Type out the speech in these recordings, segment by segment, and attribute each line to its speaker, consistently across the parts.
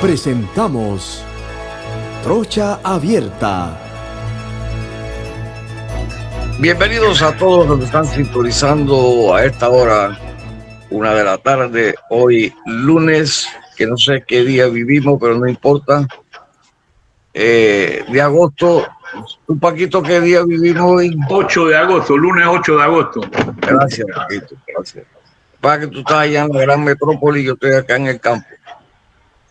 Speaker 1: presentamos Trocha Abierta.
Speaker 2: Bienvenidos a todos los que están sintonizando a esta hora, 1 de la tarde, hoy lunes, que no sé qué día vivimos, pero no importa, de agosto. ¿Tú, Paquito, qué día vivimos hoy?
Speaker 3: 8 de agosto, lunes 8 de agosto.
Speaker 2: Gracias, Paquito, gracias. Para que tú estás allá en la gran metrópoli y yo estoy acá en el campo.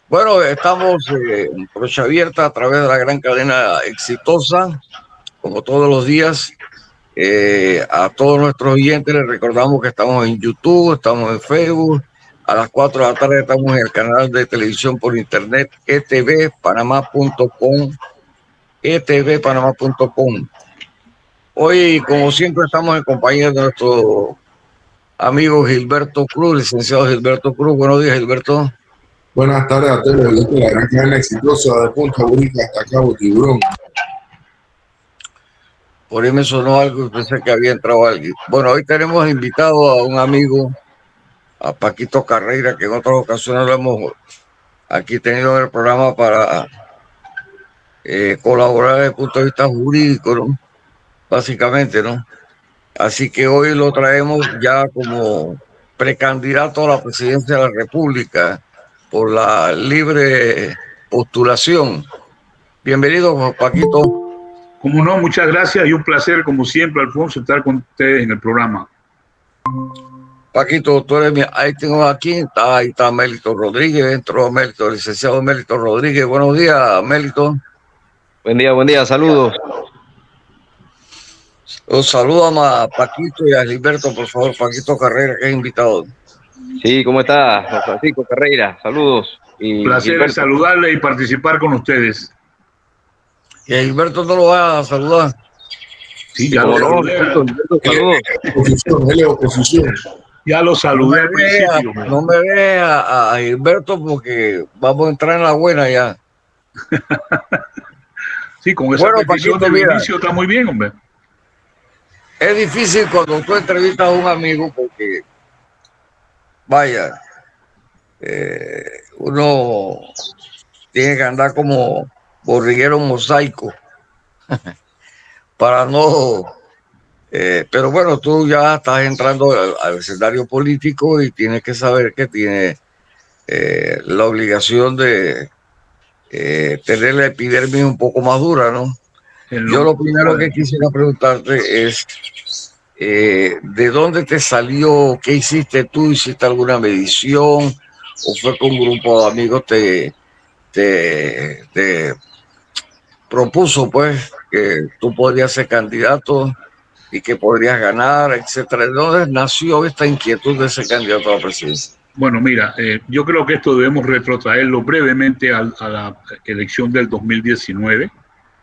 Speaker 2: Bueno, estamos en Trocha Abierta a través de la gran cadena Exitosa, como todos los días. A todos nuestros oyentes les recordamos que estamos en YouTube, estamos en Facebook. A las 4 de la tarde estamos en el canal de televisión por internet etvpanamá.com. etvpanamá.com. Hoy, como siempre, estamos en compañía de nuestro amigo Gilberto Cruz, licenciado Gilberto Cruz. Buenos días, Gilberto.
Speaker 4: Buenas tardes a todos los de la gran cadena Exitosa de Punta Bonita hasta Cabo Tiburón.
Speaker 2: Por ahí me sonó algo y pensé que había entrado alguien. Bueno, hoy tenemos invitado a un amigo, a Paquito Carreira, que en otras ocasiones lo hemos aquí tenido en el programa para colaborar desde el punto de vista jurídico, ¿no? Básicamente, ¿no? Así que hoy lo traemos ya como precandidato a la presidencia de la República por la libre postulación. Bienvenido, Paquito.
Speaker 3: Como no, muchas gracias y un placer, como siempre, Alfonso, estar con ustedes en el programa.
Speaker 2: Paquito, tú eres ahí tengo aquí, ahí está Mélito Rodríguez, entró Mélito, licenciado Mélito Rodríguez. Buenos días, Mélito.
Speaker 5: Buen día, saludos.
Speaker 2: Los saludan a Paquito y a Gilberto, por favor. Paquito Carrera, que es invitado.
Speaker 5: Sí, ¿cómo está, don Francisco Carreira? Saludos.
Speaker 3: Y placer Gilberto, saludarle y participar con ustedes.
Speaker 2: ¿Y a Gilberto no lo va a saludar?
Speaker 3: Sí, ya lo saludé.
Speaker 4: Oposición.
Speaker 3: Ya lo saludé al principio.
Speaker 2: No me vea a Gilberto porque vamos a entrar en la buena ya.
Speaker 3: Sí, con esa petición del inicio está muy bien, hombre.
Speaker 2: Es difícil cuando tú entrevistas a un amigo porque, vaya, uno tiene que andar como borriguero mosaico para no... pero bueno, tú ya estás entrando al escenario político y tienes que saber que tiene la obligación de tener la epidermis un poco más dura, ¿no? Yo lo primero que quisiera preguntarte es ¿de dónde te salió? ¿Qué hiciste tú? ¿Hiciste alguna medición? ¿O fue que un grupo de amigos te propuso pues que tú podrías ser candidato y que podrías ganar, etcétera? ¿De dónde nació esta inquietud de ser candidato a la presidencia?
Speaker 3: Bueno, mira, yo creo que esto debemos retrotraerlo brevemente a la elección del 2019.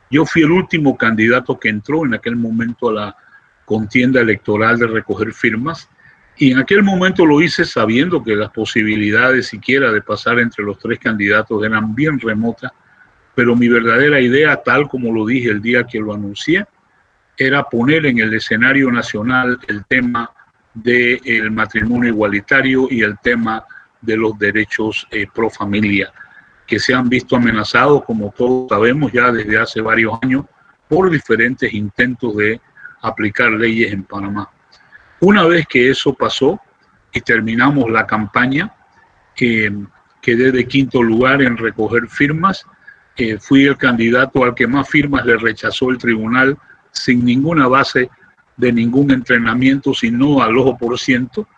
Speaker 3: Yo fui el último candidato que entró en aquel momento a la contienda electoral de recoger firmas, y en aquel momento lo hice sabiendo que las posibilidades siquiera de pasar entre los 3 candidatos eran bien remotas, pero mi verdadera idea, tal como lo dije el día que lo anuncié, era poner en el escenario nacional el tema del matrimonio igualitario y el tema de los derechos pro familia, que se han visto amenazados, como todos sabemos ya desde hace varios años, por diferentes intentos de aplicar leyes en Panamá. Una vez que eso pasó y terminamos la campaña, quedé de 5º lugar en recoger firmas. Fui el candidato al que más firmas le rechazó el tribunal sin ninguna base de ningún entrenamiento, sino al ojo por ciento.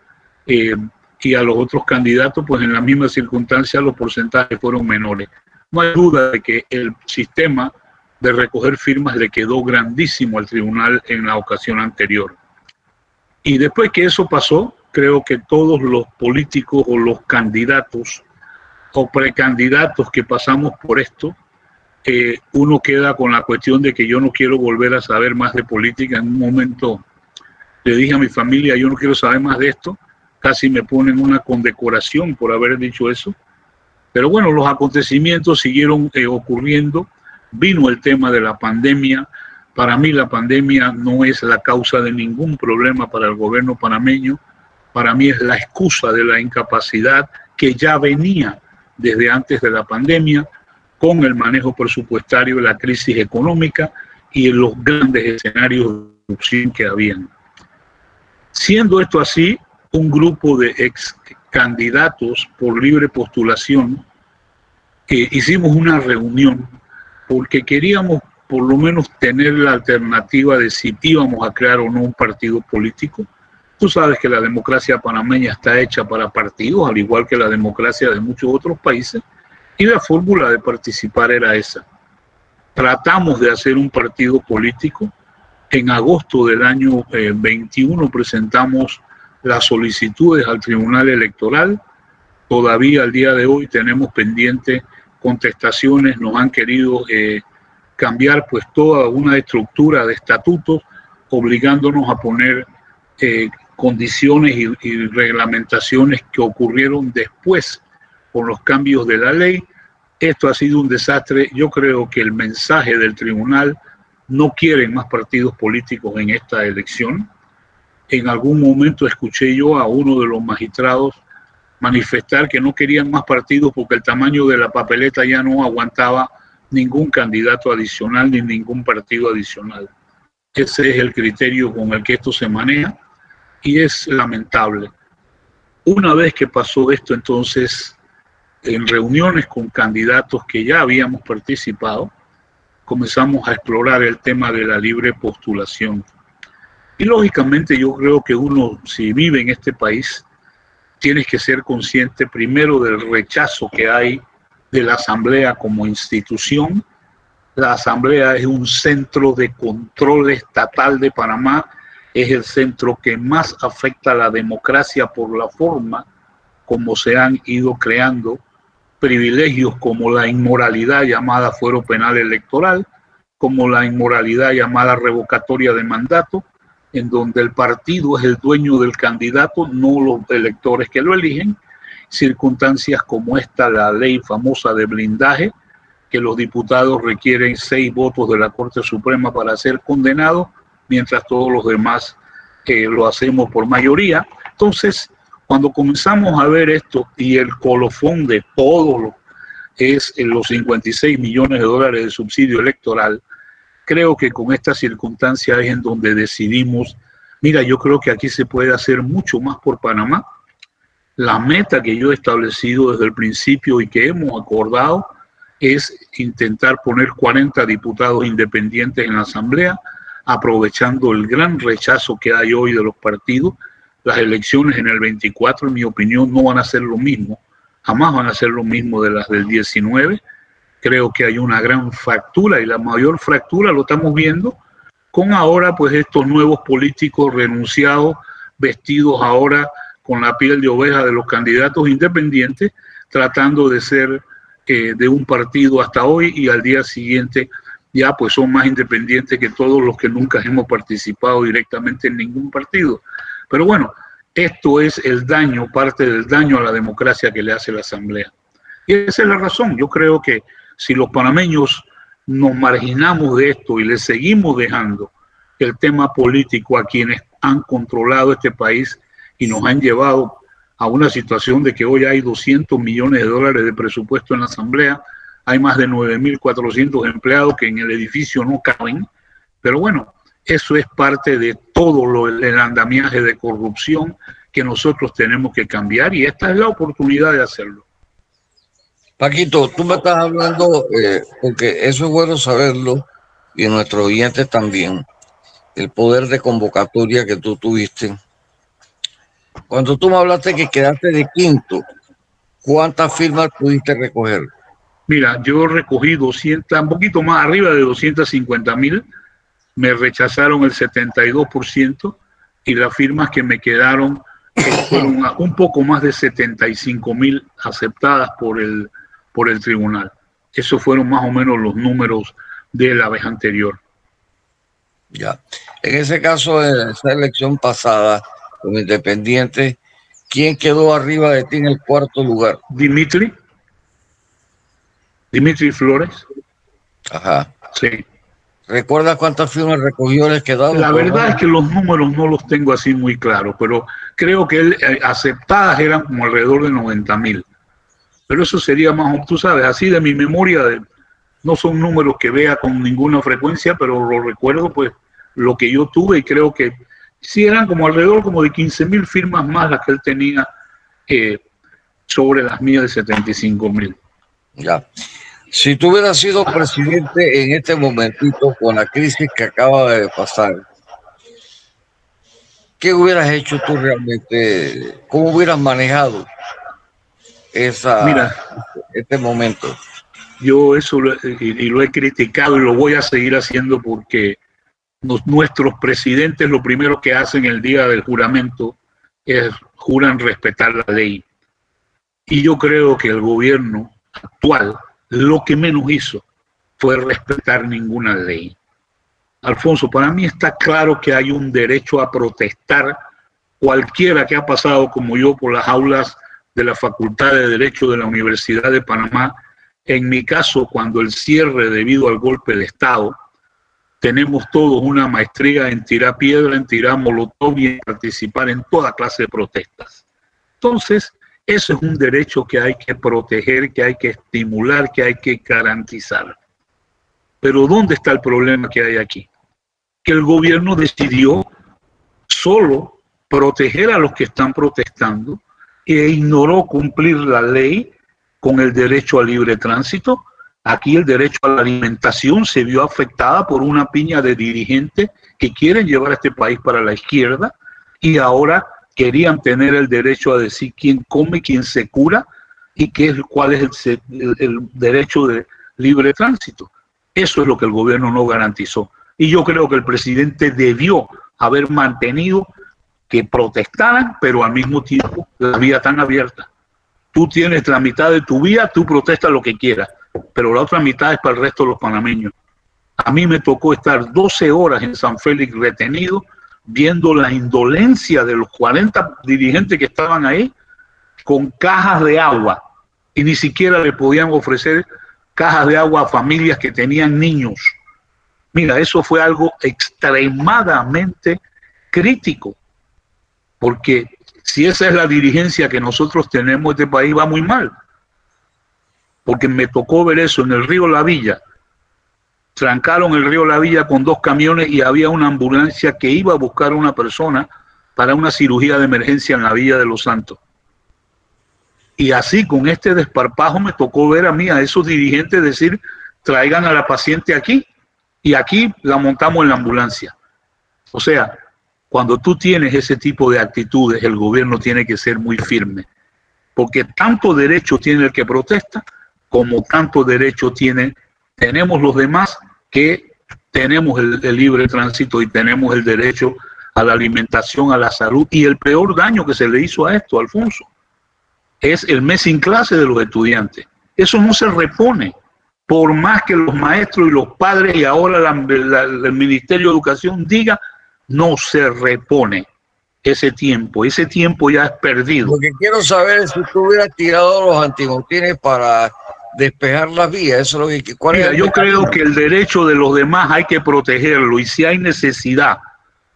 Speaker 3: Y a los otros candidatos, pues en la misma circunstancia los porcentajes fueron menores. No hay duda de que el sistema de recoger firmas le quedó grandísimo al tribunal en la ocasión anterior. Y después que eso pasó, creo que todos los políticos o los candidatos o precandidatos que pasamos por esto, uno queda con la cuestión de que yo no quiero volver a saber más de política. En un momento le dije a mi familia, yo no quiero saber más de esto. Casi me ponen una condecoración por haber dicho eso. Pero bueno, los acontecimientos siguieron ocurriendo. Vino el tema de la pandemia. Para mí la pandemia no es la causa de ningún problema para el gobierno panameño. Para mí es la excusa de la incapacidad que ya venía desde antes de la pandemia, con el manejo presupuestario, la crisis económica y en los grandes escenarios de corrupción que habían. Siendo esto así, un grupo de ex candidatos por libre postulación, hicimos una reunión porque queríamos por lo menos tener la alternativa de si íbamos a crear o no un partido político. Tú sabes que la democracia panameña está hecha para partidos, al igual que la democracia de muchos otros países, y la fórmula de participar era esa. Tratamos de hacer un partido político. En agosto del año 21 presentamos las solicitudes al Tribunal Electoral. Todavía al día de hoy tenemos pendientes contestaciones, nos han querido cambiar pues toda una estructura de estatutos, obligándonos a poner condiciones y reglamentaciones que ocurrieron después con los cambios de la ley. Esto ha sido un desastre. Yo creo que el mensaje del tribunal: no quieren más partidos políticos en esta elección. En algún momento escuché yo a uno de los magistrados manifestar que no querían más partidos porque el tamaño de la papeleta ya no aguantaba ningún candidato adicional ni ningún partido adicional. Ese es el criterio con el que esto se maneja y es lamentable. Una vez que pasó esto, entonces, en reuniones con candidatos que ya habíamos participado, comenzamos a explorar el tema de la libre postulación. Y lógicamente yo creo que uno, si vive en este país, tienes que ser consciente primero del rechazo que hay de la Asamblea como institución. La Asamblea es un centro de control estatal de Panamá, es el centro que más afecta a la democracia por la forma como se han ido creando privilegios como la inmoralidad llamada fuero penal electoral, como la inmoralidad llamada revocatoria de mandato, en donde el partido es el dueño del candidato, no los electores que lo eligen. Circunstancias como esta, la ley famosa de blindaje, que los diputados requieren 6 votos de la Corte Suprema para ser condenados, mientras todos los demás lo hacemos por mayoría. Entonces, cuando comenzamos a ver esto y el colofón de todo es en los 56 millones de dólares de subsidio electoral, creo que con esta circunstancia es en donde decidimos, mira, yo creo que aquí se puede hacer mucho más por Panamá. La meta que yo he establecido desde el principio y que hemos acordado es intentar poner 40 diputados independientes en la Asamblea, aprovechando el gran rechazo que hay hoy de los partidos. Las elecciones en el 24, en mi opinión, no van a ser lo mismo, jamás van a ser lo mismo de las del 19. Creo que hay una gran fractura y la mayor fractura lo estamos viendo con ahora pues estos nuevos políticos renunciados, vestidos ahora con la piel de oveja de los candidatos independientes, tratando de ser de un partido hasta hoy, y al día siguiente ya pues son más independientes que todos los que nunca hemos participado directamente en ningún partido. Pero bueno, esto es el daño, parte del daño a la democracia que le hace la Asamblea. Y esa es la razón. Yo creo que si los panameños nos marginamos de esto y le seguimos dejando el tema político a quienes han controlado este país y nos han llevado a una situación de que hoy hay 200 millones de dólares de presupuesto en la Asamblea, hay más de 9.400 empleados que en el edificio no caben, pero bueno, eso es parte de todo el andamiaje de corrupción que nosotros tenemos que cambiar, y esta es la oportunidad de hacerlo.
Speaker 2: Paquito, tú me estás hablando, porque eso es bueno saberlo, y nuestros oyentes también, el poder de convocatoria que tú tuviste. Cuando tú me hablaste que quedaste de quinto, ¿cuántas firmas pudiste recoger?
Speaker 3: Mira, yo recogí 200, un poquito más arriba de 250,000, me rechazaron el 72%, y las firmas que me quedaron fueron un poco más de 75,000 aceptadas por el tribunal. Esos fueron más o menos los números de la vez anterior.
Speaker 2: Ya. En ese caso, en esa elección pasada, como independiente, ¿quién quedó arriba de ti en el cuarto lugar?
Speaker 3: Dimitri Flores.
Speaker 2: Ajá.
Speaker 3: Sí.
Speaker 2: ¿Recuerdas cuántas firmas recogió el quedado?
Speaker 3: La verdad es que los números no los tengo así muy claros, pero creo que él, aceptadas eran como alrededor de 90,000. Pero eso sería más, tú sabes, así de mi memoria, no son números que vea con ninguna frecuencia, pero lo recuerdo, pues, lo que yo tuve, y creo que sí eran como alrededor como de 15.000 firmas más las que él tenía sobre las mías de 75.000.
Speaker 2: Ya. Si tú hubieras sido presidente en este momentito con la crisis que acaba de pasar, ¿qué hubieras hecho tú realmente? ¿Cómo hubieras manejado este momento?
Speaker 3: Yo eso lo he criticado y lo voy a seguir haciendo porque nuestros presidentes lo primero que hacen el día del juramento es juran respetar la ley. Y yo creo que el gobierno actual lo que menos hizo fue respetar ninguna ley. Alfonso, para mí está claro que hay un derecho a protestar. Cualquiera que ha pasado como yo por las aulas de la Facultad de Derecho de la Universidad de Panamá, en mi caso, cuando el cierre debido al golpe de Estado, tenemos todos una maestría en tirar piedra, en tirar molotov y en participar en toda clase de protestas. Entonces, eso es un derecho que hay que proteger, que hay que estimular, que hay que garantizar. Pero ¿dónde está el problema que hay aquí? Que el gobierno decidió solo proteger a los que están protestando e ignoró cumplir la ley con el derecho al libre tránsito. Aquí el derecho a la alimentación se vio afectada por una piña de dirigentes que quieren llevar a este país para la izquierda y ahora querían tener el derecho a decir quién come, quién se cura y cuál es el derecho de libre tránsito. Eso es lo que el gobierno no garantizó. Y yo creo que el presidente debió haber mantenido que protestaran, pero al mismo tiempo la vía tan abierta. Tú tienes la mitad de tu vía, tú protestas lo que quieras, pero la otra mitad es para el resto de los panameños. A mí me tocó estar 12 horas en San Félix retenido, viendo la indolencia de los 40 dirigentes que estaban ahí con cajas de agua, y ni siquiera le podían ofrecer cajas de agua a familias que tenían niños. Mira, eso fue algo extremadamente crítico, porque si esa es la dirigencia que nosotros tenemos, este país va muy mal. Porque me tocó ver eso en el río La Villa. Trancaron el río La Villa con 2 camiones y había una ambulancia que iba a buscar a una persona para una cirugía de emergencia en la Villa de los Santos. Y así, con este desparpajo, me tocó ver a mí, a esos dirigentes decir, traigan a la paciente aquí y aquí la montamos en la ambulancia. O sea, cuando tú tienes ese tipo de actitudes, el gobierno tiene que ser muy firme, porque tanto derecho tiene el que protesta, como tanto derecho tenemos los demás que tenemos el libre tránsito y tenemos el derecho a la alimentación, a la salud. Y el peor daño que se le hizo a esto, Alfonso, es el mes sin clase de los estudiantes. Eso no se repone, por más que los maestros y los padres y ahora el Ministerio de Educación diga, no se repone ese tiempo ya es perdido.
Speaker 2: Lo que quiero saber es si tú hubieras tirado los antimotines para despejar las vías. Eso es lo que...
Speaker 3: Mira, yo creo que el derecho de los demás hay que protegerlo, y si hay necesidad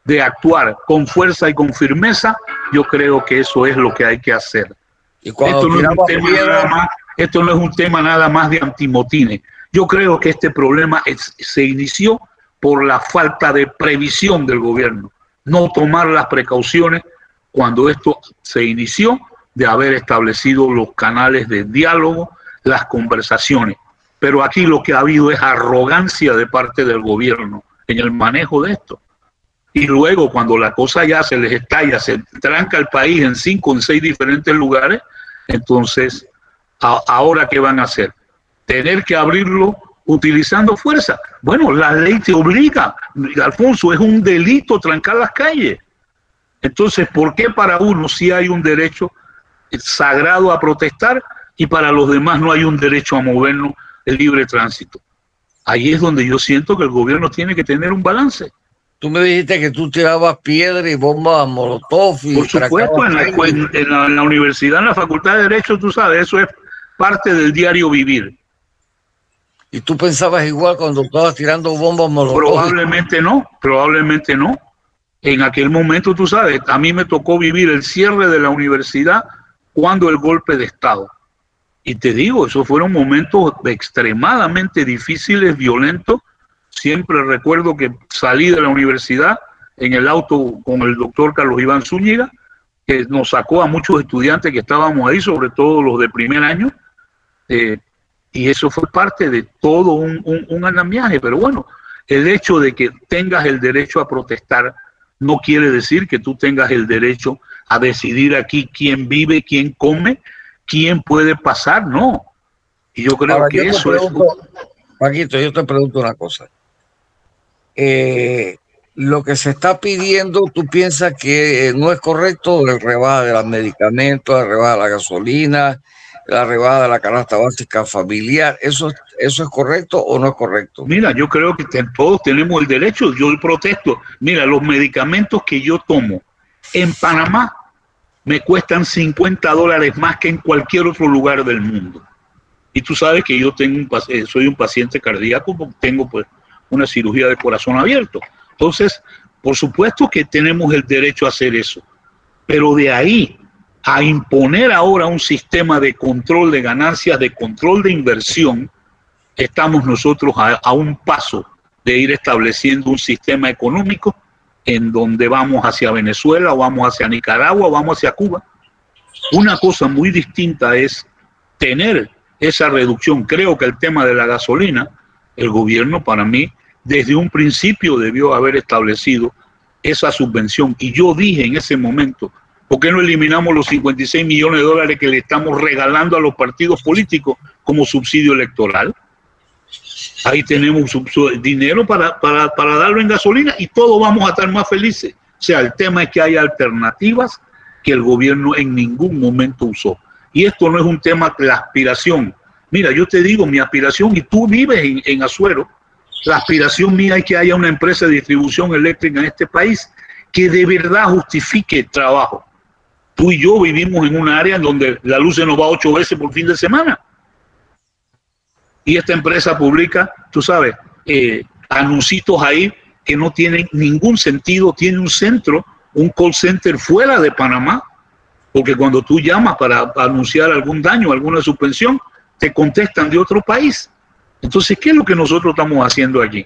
Speaker 3: de actuar con fuerza y con firmeza, yo creo que eso es lo que hay que hacer.
Speaker 2: Y cuando
Speaker 3: esto no es un tema nada más de antimotines. Yo creo que este problema se inició por la falta de previsión del gobierno, no tomar las precauciones cuando esto se inició, de haber establecido los canales de diálogo, las conversaciones. Pero aquí lo que ha habido es arrogancia de parte del gobierno en el manejo de esto. Y luego, cuando la cosa ya se les estalla, se tranca el país en 5 o en 6 diferentes lugares, entonces, ¿ahora qué van a hacer? Tener que abrirlo utilizando fuerza. Bueno, la ley te obliga, Alfonso, es un delito trancar las calles. Entonces, ¿por qué para uno sí hay un derecho sagrado a protestar y para los demás no hay un derecho a movernos el libre tránsito? Ahí es donde yo siento que el gobierno tiene que tener un balance.
Speaker 2: Tú me dijiste que tú tirabas piedra y bombas molotov.
Speaker 3: Por supuesto, en la universidad, en la Facultad de Derecho, tú sabes, eso es parte del diario vivir.
Speaker 2: ¿Y tú pensabas igual cuando estabas tirando bombas molotov?
Speaker 3: Probablemente no. En aquel momento, tú sabes, a mí me tocó vivir el cierre de la universidad cuando el golpe de Estado. Y te digo, esos fueron momentos extremadamente difíciles, violentos. Siempre recuerdo que salí de la universidad en el auto con el doctor Carlos Iván Zúñiga, que nos sacó a muchos estudiantes que estábamos ahí, sobre todo los de primer año, y eso fue parte de todo un andamiaje. Pero bueno, el hecho de que tengas el derecho a protestar no quiere decir que tú tengas el derecho a decidir aquí quién vive, quién come, quién puede pasar, no. Y yo creo
Speaker 2: Ahora,
Speaker 3: que
Speaker 2: yo te
Speaker 3: eso
Speaker 2: pregunto, Paquito, yo te pregunto una cosa. Lo que se está pidiendo, ¿tú piensas que no es correcto? La rebaja de los medicamentos, la rebaja de la gasolina, la rebaja de la canasta básica familiar, ¿eso es correcto o no es correcto?
Speaker 3: Mira, yo creo que todos tenemos el derecho, yo protesto. Mira, los medicamentos que yo tomo en Panamá me cuestan $50 más que en cualquier otro lugar del mundo. Y tú sabes que yo soy un paciente cardíaco, porque tengo pues una cirugía de corazón abierto. Entonces, por supuesto que tenemos el derecho a hacer eso, pero de ahí a imponer ahora un sistema de control de ganancias, de control de inversión, estamos nosotros a un paso de ir estableciendo un sistema económico en donde vamos hacia Venezuela, o vamos hacia Nicaragua, o vamos hacia Cuba. Una cosa muy distinta es tener esa reducción. Creo que el tema de la gasolina, el gobierno para mí desde un principio debió haber establecido esa subvención. Y yo dije en ese momento, ¿por qué no eliminamos los $56 millones que le estamos regalando a los partidos políticos como subsidio electoral? Ahí tenemos dinero para darlo en gasolina y todos vamos a estar más felices. O sea, el tema es que hay alternativas que el gobierno en ningún momento usó. Y esto no es un tema de aspiración. Mira, yo te digo, mi aspiración, y tú vives en Azuero, la aspiración mía es que haya una empresa de distribución eléctrica en este país que de verdad justifique el trabajo. Tú y yo vivimos en un área en donde la luz se nos va 8 veces por fin de semana. Y esta empresa publica, tú sabes, anuncios ahí que no tienen ningún sentido. Tiene un centro, un call center fuera de Panamá, porque cuando tú llamas para anunciar algún daño, alguna suspensión, te contestan de otro país. Entonces, ¿qué es lo que nosotros estamos haciendo allí?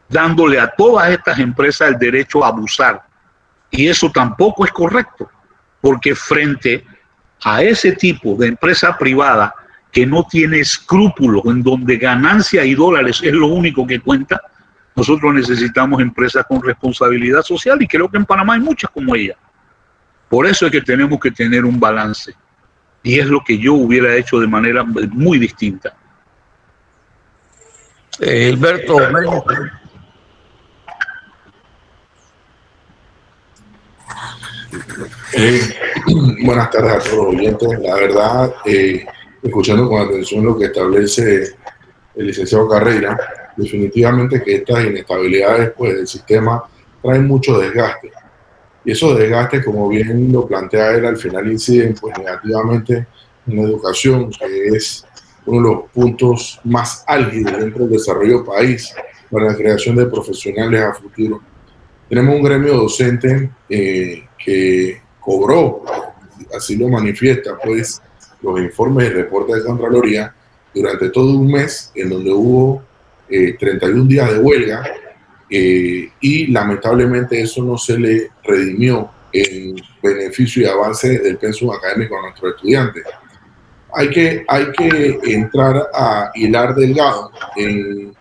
Speaker 3: Dándole a todas estas empresas el derecho a abusar. Y eso tampoco es correcto, porque frente a ese tipo de empresa privada que no tiene escrúpulos, en donde ganancia y dólares es lo único que cuenta, nosotros necesitamos empresas con responsabilidad social, y creo que en Panamá hay muchas como ella. Por eso es que tenemos que tener un balance, y es lo que yo hubiera hecho de manera muy distinta.
Speaker 2: Gilberto,
Speaker 4: buenas tardes a todos los oyentes. La verdad, escuchando con atención lo que establece el licenciado Carreira, definitivamente que estas inestabilidades pues, del sistema traen mucho desgaste. Y esos desgastes, como bien lo plantea él, al final inciden pues, negativamente en la educación, que es uno de los puntos más álgidos dentro del desarrollo del país para la creación de profesionales a futuro. Tenemos un gremio docente que cobró, así lo manifiesta, pues, los informes y reportes de Contraloría durante todo un mes, en donde hubo 31 días de huelga, y lamentablemente eso no se le redimió en beneficio y avance del pensum académico a nuestros estudiantes. Hay que entrar a hilar delgado en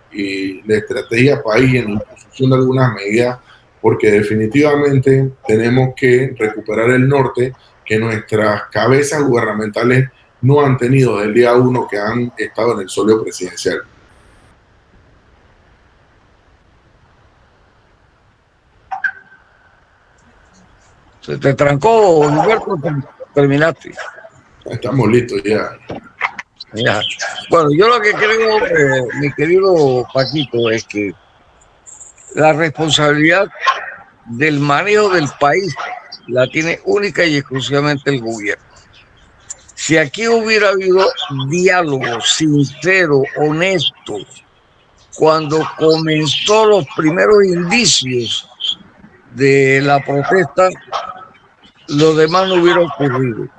Speaker 4: la estrategia país, en la imposición de algunas medidas, porque definitivamente tenemos que recuperar el norte que nuestras cabezas gubernamentales no han tenido desde el día 1 que han estado en el solio presidencial.
Speaker 2: ¿Se te trancó, Gilberto? Terminaste.
Speaker 4: Estamos listos ya.
Speaker 2: Ya. Bueno, yo lo que creo, mi querido Paquito, es que la responsabilidad del manejo del país la tiene única y exclusivamente el gobierno. Si aquí hubiera habido diálogo sincero, honesto, cuando comenzó los primeros indicios de la protesta, lo demás no hubiera ocurrido.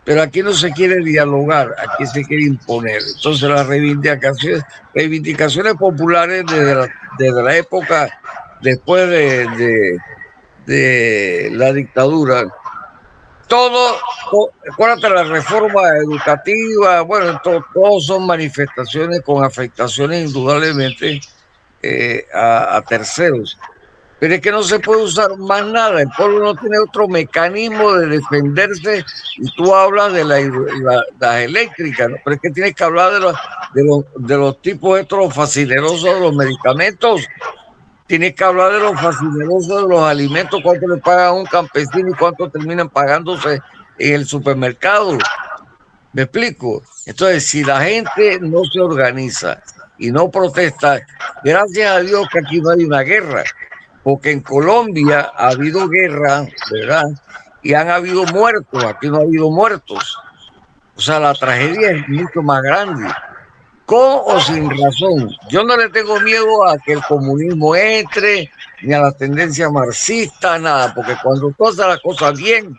Speaker 2: Pero aquí no se quiere dialogar, aquí se quiere imponer. Entonces las reivindicaciones populares desde la época después de la dictadura, acuérdate, la reforma educativa, bueno, todos son manifestaciones con afectaciones indudablemente a terceros. Pero es que no se puede usar más nada, el pueblo no tiene otro mecanismo de defenderse, y tú hablas de las eléctricas, ¿no? Pero es que tienes que hablar de los tipos estos fascinerosos de los medicamentos, tienes que hablar de los fascinerosos de los alimentos, cuánto le pagan a un campesino y cuánto terminan pagándose en el supermercado. ¿Me explico? Entonces, si la gente no se organiza y no protesta, gracias a Dios que aquí no hay una guerra, porque en Colombia ha habido guerra, ¿verdad? Y han habido muertos, aquí no ha habido muertos. O sea, la tragedia es mucho más grande. Con o sin razón. Yo no le tengo miedo a que el comunismo entre, ni a la tendencia marxista, nada, porque cuando tú haces las cosas bien,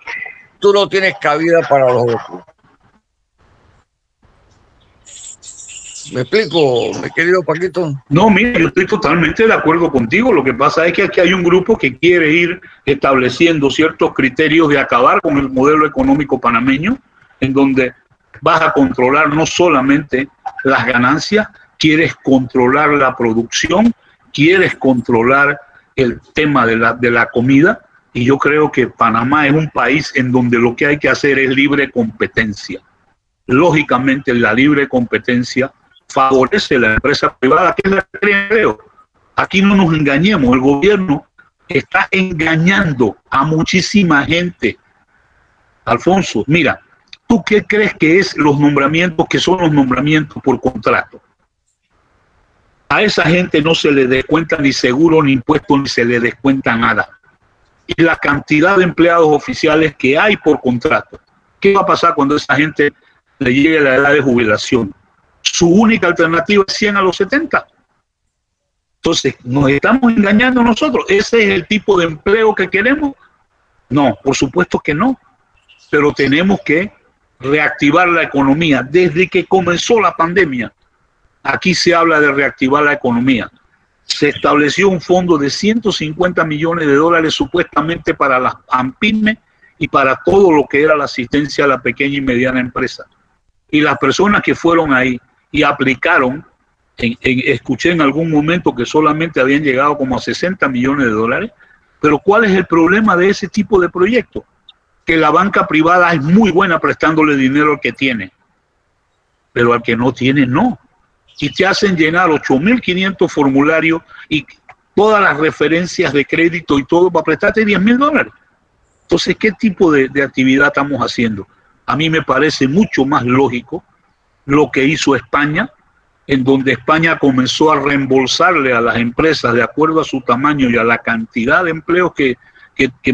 Speaker 2: tú no tienes cabida para los otros. ¿Me explico, mi querido Paquito?
Speaker 3: No, mira, yo estoy totalmente de acuerdo contigo. Lo que pasa es que aquí hay un grupo que quiere ir estableciendo ciertos criterios de acabar con el modelo económico panameño, en donde vas a controlar no solamente las ganancias, quieres controlar la producción, quieres controlar el tema de la comida. Y yo creo que Panamá es un país en donde lo que hay que hacer es libre competencia. Lógicamente, la libre competencia favorece a la empresa privada, que es la que crea empleo. Aquí no nos engañemos, el gobierno está engañando a muchísima gente. Alfonso, mira, ¿tú qué crees que es los nombramientos, que son los nombramientos por contrato? A esa gente no se le descuenta ni seguro, ni impuesto, ni se le descuenta nada. Y la cantidad de empleados oficiales que hay por contrato, ¿qué va a pasar cuando esa gente le llegue a la edad de jubilación? Su única alternativa es 100 a los 70. Entonces, ¿nos estamos engañando nosotros? ¿Ese es el tipo de empleo que queremos? No, por supuesto que no. Pero tenemos que reactivar la economía. Desde que comenzó la pandemia, aquí se habla de reactivar la economía. Se estableció un fondo de 150 millones de dólares supuestamente para las AMPYME y para todo lo que era la asistencia a la pequeña y mediana empresa. Y las personas que fueron ahí y aplicaron, escuché en algún momento que solamente habían llegado como a 60 millones de dólares, pero ¿cuál es el problema de ese tipo de proyectos? Que la banca privada es muy buena prestándole dinero al que tiene, pero al que no tiene no. Y te hacen llenar 8.500 formularios y todas las referencias de crédito y todo para prestarte 10.000 dólares. Entonces, ¿qué tipo de actividad estamos haciendo? A mí me parece mucho más lógico lo que hizo España, en donde España comenzó a reembolsarle a las empresas de acuerdo a su tamaño y a la cantidad de empleos que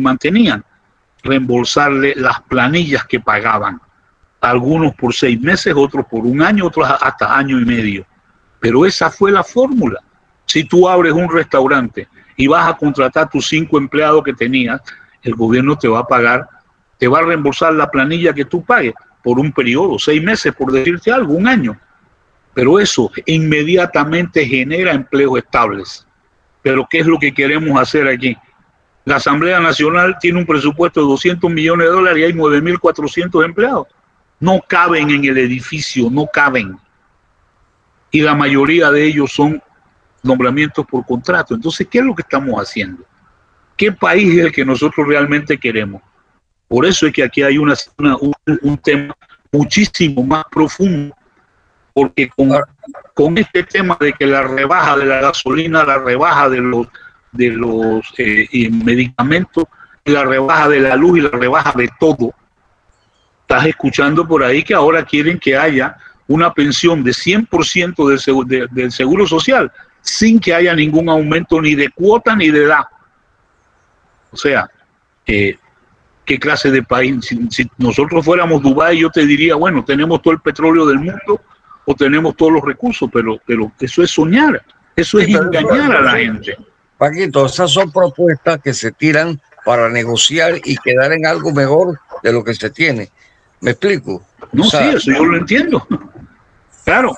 Speaker 3: mantenían, reembolsarle las planillas que pagaban. Algunos por 6 meses, otros por 1 año, otros hasta año y medio. Pero esa fue la fórmula. Si tú abres un restaurante y vas a contratar tus 5 empleados que tenías, el gobierno te va a pagar, te va a reembolsar la planilla que tú pagues por un periodo, 6 meses, por decirte algo, 1 año. Pero eso inmediatamente genera empleos estables. Pero ¿qué es lo que queremos hacer aquí? La Asamblea Nacional tiene un presupuesto de 200 millones de dólares y hay 9.400 empleados. No caben en el edificio, no caben. Y la mayoría de ellos son nombramientos por contrato. Entonces, ¿qué es lo que estamos haciendo? ¿Qué país es el que nosotros realmente queremos? Por eso es que aquí hay un tema muchísimo más profundo, porque con este tema de que la rebaja de la gasolina, la rebaja de los medicamentos, la rebaja de la luz y la rebaja de todo, estás escuchando por ahí que ahora quieren que haya una pensión de 100% del seguro social sin que haya ningún aumento ni de cuota ni de edad. O sea, ¿qué clase de país? Si nosotros fuéramos Dubái, yo te diría, bueno, tenemos todo el petróleo del mundo o tenemos todos los recursos, pero eso es soñar, eso es engañar a la gente.
Speaker 2: Paquito, esas son propuestas que se tiran para negociar y quedar en algo mejor de lo que se tiene. ¿Me explico?
Speaker 3: No,
Speaker 2: O sea,
Speaker 3: sí, eso yo lo entiendo. Claro.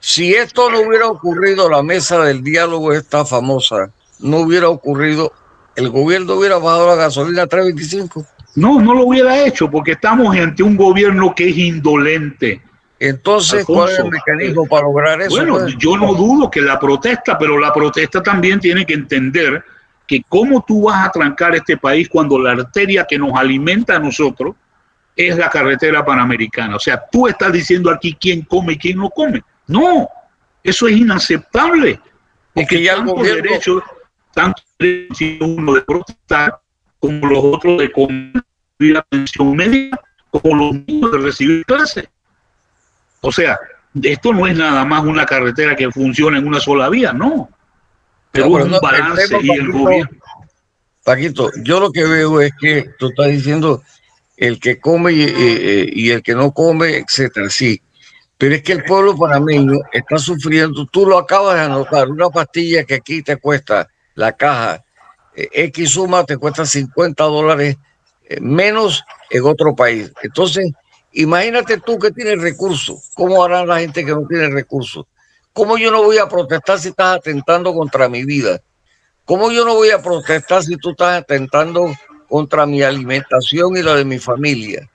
Speaker 2: si esto no hubiera ocurrido, la mesa del diálogo esta famosa, no hubiera ocurrido, el gobierno hubiera bajado la gasolina a 3.25.
Speaker 3: No, no lo hubiera hecho porque estamos ante un gobierno que es indolente.
Speaker 2: Entonces, ¿cuál es el
Speaker 3: Alfonso,
Speaker 2: mecanismo para lograr eso?
Speaker 3: bueno,
Speaker 2: Pues?
Speaker 3: yo no dudo que la protesta, pero la protesta también tiene que entender que cómo tú vas a trancar este país cuando la arteria que nos alimenta a nosotros es la carretera panamericana. O sea, tú estás diciendo aquí quién come y quién no come. No, eso es inaceptable.
Speaker 2: Porque ya el gobierno...
Speaker 3: tanto derecho uno de protestar como los otros de recibir atención médica, como los niños de recibir clases. O sea, esto no es nada más una carretera que funciona en una sola vía, no. Pero es un balance y el gobierno.
Speaker 2: Paquito, yo lo que veo es que tú estás diciendo el que come y el que no come, etcétera, sí. Pero es que el pueblo panameño está sufriendo, tú lo acabas de anotar, una pastilla que aquí te cuesta la caja, X suma te cuesta $50 menos en otro país. Entonces, imagínate tú que tienes recursos, ¿cómo hará la gente que no tiene recursos? ¿Cómo yo no voy a protestar si estás atentando contra mi vida? ¿Cómo yo no voy a protestar si tú estás atentando contra mi alimentación y la de mi familia?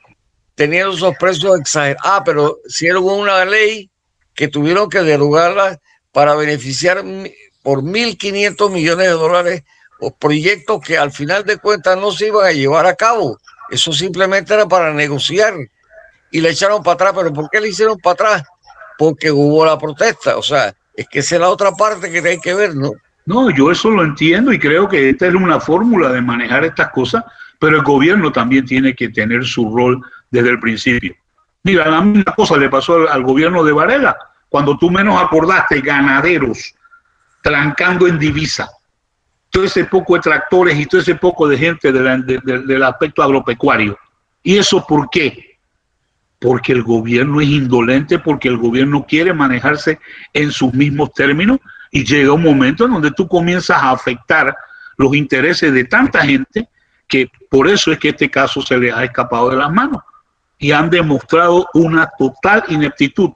Speaker 2: Teniendo esos precios exagerados. Pero hicieron una ley que tuvieron que derogarla para beneficiar por $1.500 millones o proyectos que al final de cuentas no se iban a llevar a cabo. Eso simplemente era para negociar y le echaron para atrás. ¿Pero por qué le hicieron para atrás? Porque hubo la protesta. O sea, es que esa es la otra parte que hay que ver, ¿no?
Speaker 3: No, yo eso lo entiendo y creo que esta es una fórmula de manejar estas cosas, pero el gobierno también tiene que tener su rol desde el principio. Mira, la misma cosa le pasó al gobierno de Varela, cuando tú menos acordaste, ganaderos trancando en divisa, todo ese poco de tractores y todo ese poco de gente del aspecto agropecuario. ¿Y eso por qué? Porque el gobierno es indolente, porque el gobierno quiere manejarse en sus mismos términos y llega un momento en donde tú comienzas a afectar los intereses de tanta gente que por eso es que este caso se les ha escapado de las manos y han demostrado una total ineptitud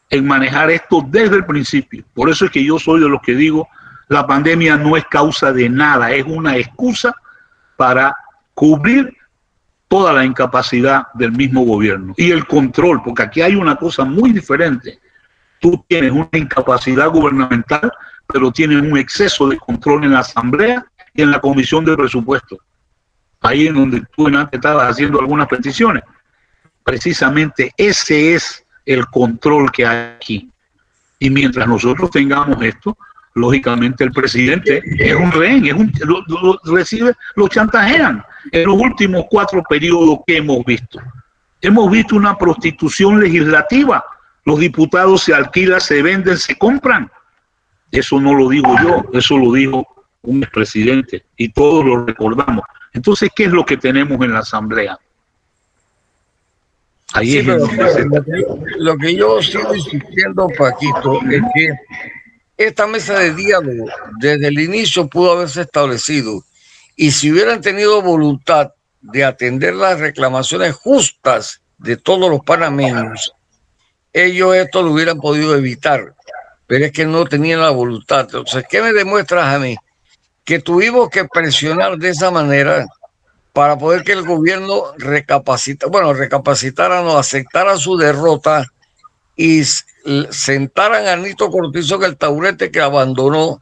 Speaker 3: en manejar esto desde el principio. Por eso es que yo soy de los que digo, la pandemia no es causa de nada, es una excusa para cubrir toda la incapacidad del mismo gobierno y el control, porque aquí hay una cosa muy diferente. Tú tienes una incapacidad gubernamental, pero tienes un exceso de control en la Asamblea y en la Comisión de Presupuestos. Ahí en donde tú antes estabas haciendo algunas peticiones. Precisamente ese es el control que hay aquí. Y mientras nosotros tengamos esto, lógicamente el presidente es un rehén, lo chantajean. En los últimos 4 periodos que hemos visto una prostitución legislativa. Los diputados se alquilan, se venden, se compran. Eso no lo digo yo, eso lo dijo un expresidente y todos lo recordamos. Entonces, ¿qué es lo que tenemos en la Asamblea? Ahí sí, es
Speaker 2: lo que yo sigo insistiendo, Paquito, es que esta mesa de diálogo desde el inicio pudo haberse establecido y si hubieran tenido voluntad de atender las reclamaciones justas de todos los panameños, ellos esto lo hubieran podido evitar, pero es que no tenían la voluntad. Entonces, ¿qué me demuestras a mí? Que tuvimos que presionar de esa manera para poder que el gobierno recapacitara, no aceptara su derrota y sentaran a Nito Cortizo en el taburete que abandonó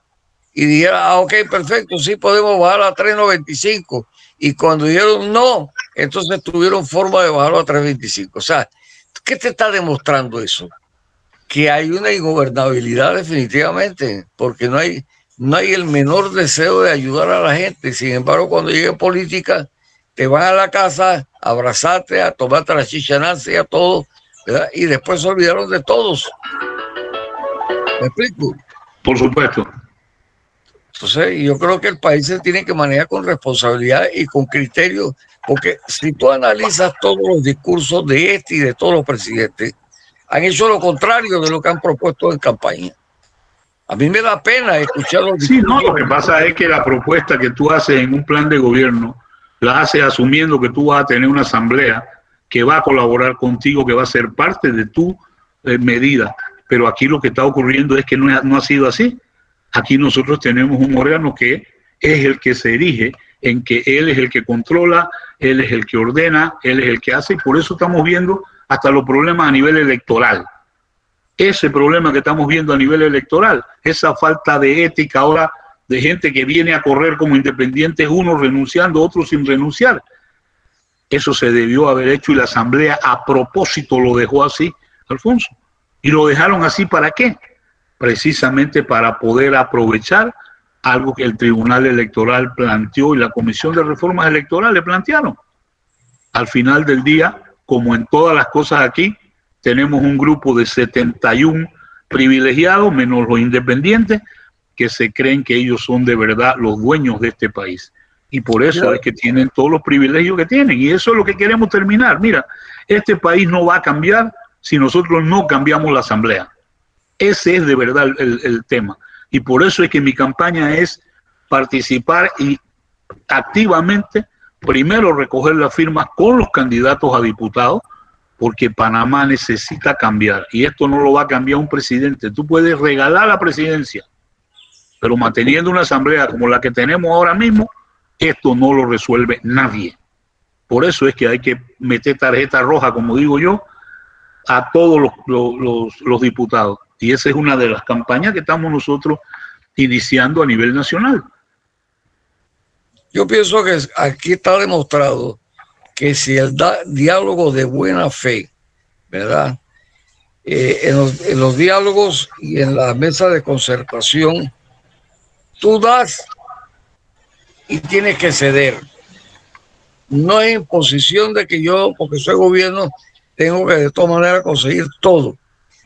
Speaker 2: y dijera, ok, perfecto, sí podemos bajar a 3.95. Y cuando dijeron no, entonces tuvieron forma de bajarlo a 3.25. O sea, ¿qué te está demostrando eso? Que hay una ingobernabilidad definitivamente, porque no hay el menor deseo de ayudar a la gente. Sin embargo, cuando llegue política, te van a la casa a abrazarte, a tomarte la chichanaza y a todo, ¿verdad? Y después se olvidaron de todos. ¿Me explico?
Speaker 3: Por supuesto.
Speaker 2: Entonces, yo creo que el país se tiene que manejar con responsabilidad y con criterio, porque si tú analizas todos los discursos de este y de todos los presidentes, han hecho lo contrario de lo que han propuesto en campaña. A mí me da pena escuchar los discursos.
Speaker 3: Sí, no, lo que pasa es que la propuesta que tú haces en un plan de gobierno, la haces asumiendo que tú vas a tener una asamblea que va a colaborar contigo, que va a ser parte de tu medida. Pero aquí lo que está ocurriendo es que no ha sido así. Aquí nosotros tenemos un órgano que es el que se erige en que él es el que controla, él es el que ordena, él es el que hace, y por eso estamos viendo hasta los problemas a nivel electoral. Ese problema que estamos viendo a nivel electoral, esa falta de ética ahora de gente que viene a correr como independientes, unos renunciando, otros sin renunciar. Eso se debió haber hecho y la Asamblea a propósito lo dejó así, Alfonso. ¿Y lo dejaron así para qué? Precisamente para poder aprovechar algo que el Tribunal Electoral planteó y la Comisión de Reformas Electorales plantearon. Al final del día, como en todas las cosas aquí, tenemos un grupo de 71 privilegiados, menos los independientes, que se creen que ellos son de verdad los dueños de este país. Y por eso es que tienen todos los privilegios que tienen. Y eso es lo que queremos terminar. Mira, este país no va a cambiar si nosotros no cambiamos la Asamblea. Ese es de verdad el tema. Y por eso es que mi campaña es participar y activamente, primero recoger las firmas con los candidatos a diputados, porque Panamá necesita cambiar. Y esto no lo va a cambiar un presidente. Tú puedes regalar la presidencia, pero manteniendo una asamblea como la que tenemos ahora mismo, esto no lo resuelve nadie. Por eso es que hay que meter tarjeta roja, como digo yo, a todos los diputados. Y esa es una de las campañas que estamos nosotros iniciando a nivel nacional.
Speaker 2: Yo pienso que aquí está demostrado que si el diálogo de buena fe, ¿verdad? En los diálogos y en la mesa de concertación, tú das y tienes que ceder. No es imposición de que yo, porque soy gobierno, tengo que de todas maneras conseguir todo.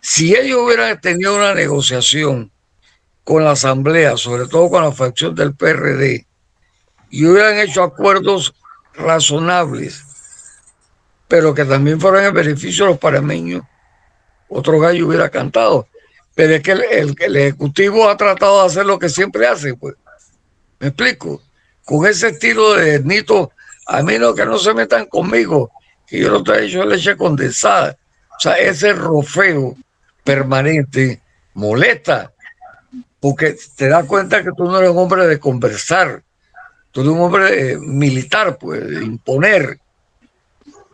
Speaker 2: Si ellos hubieran tenido una negociación con la Asamblea, sobre todo con la facción del PRD, y hubieran hecho acuerdos razonables, pero que también fueran en beneficio de los panameños, otro gallo hubiera cantado. Pero es que el Ejecutivo ha tratado de hacer lo que siempre hace, pues. ¿Me explico? Con ese estilo de Nito, a mí no, que no se metan conmigo, que yo no te he hecho leche condensada. O sea, ese rofeo permanente molesta, porque te das cuenta que tú no eres un hombre de conversar, tú eres un hombre militar, pues, de imponer.